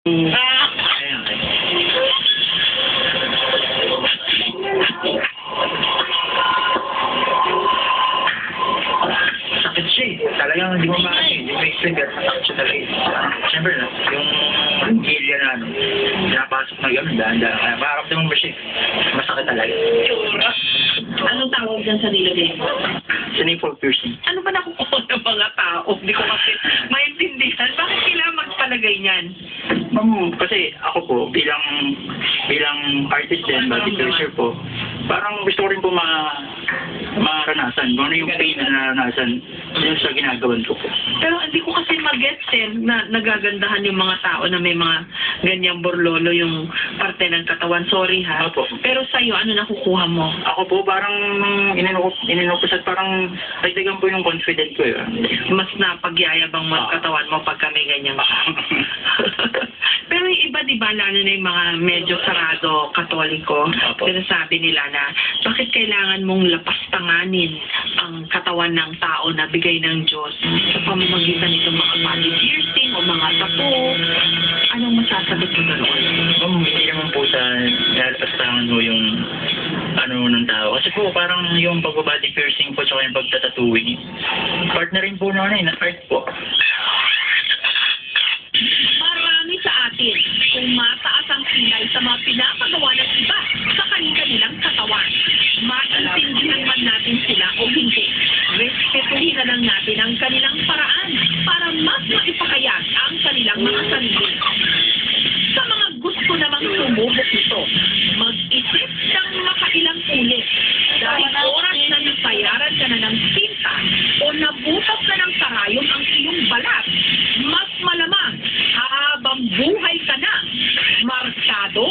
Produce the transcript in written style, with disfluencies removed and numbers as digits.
Ayan, sakit siya eh. Talagang hindi mo hindi mo explain pero masakit siya talaga eh. Siyempre na, yung gilya na pinapasok na gano'n, dahan-dahan. Kaya makaramdaman mo siya eh. Masakit talaga. Anong tawag dyan sa nilagay mo? Sa nipple piercing. Ano ba nakukuha ng mga tao? Hindi ko kasi maintindihan. Bakit kailangan magpalagay niyan? Kasi ako po, bilang artist din, body piercer po, parang gusto ko rin po maranasan. Kung ano yung pain na naranasan yun sa ginagawan ko po. Pero hindi ko kasi mag-gets na nagagandahan yung mga tao na may mga ganyang borlolo yung parte ng katawan. Sorry ha. Opo. Pero sa'yo, ano nakukuha mo? Ako po, parang ininukos at parang dagdagan po yung confident ko yun. Mas napagyayabang mo ang katawan mo pagka may ganyan ka. Pero yung iba, di ba, lalo na yung mga medyo sarado katoliko, sinasabi nila na bakit kailangan mong lapastanganin ang katawan ng tao na bigay ng Diyos sa pamamagitan nitong mga body piercing o mga tattoo. Anong masasagot mo doon? Hindi naman po sa lalapastangan mo yung ano ng tao. Kasi po parang yung pag-body piercing po tsaka yung pagtatatuing, part na rin po na na art po. Marami sa atin kung mataas ang kilay sa mga pinapagawa ng iba sa kanilang katawan. Maintindihan man natin sila o hindi, respetuhin na lang natin ang kanilang paraan para mas maipakayag ang kanilang mga sarili. Sa mga gusto namang sumubok nito, mag-isip ng makailang ulit dahil oras na nabayaran ka na ng sinta o nabutas na ng karayom ang iyong balat, mas malamang habang buhay ka na, markado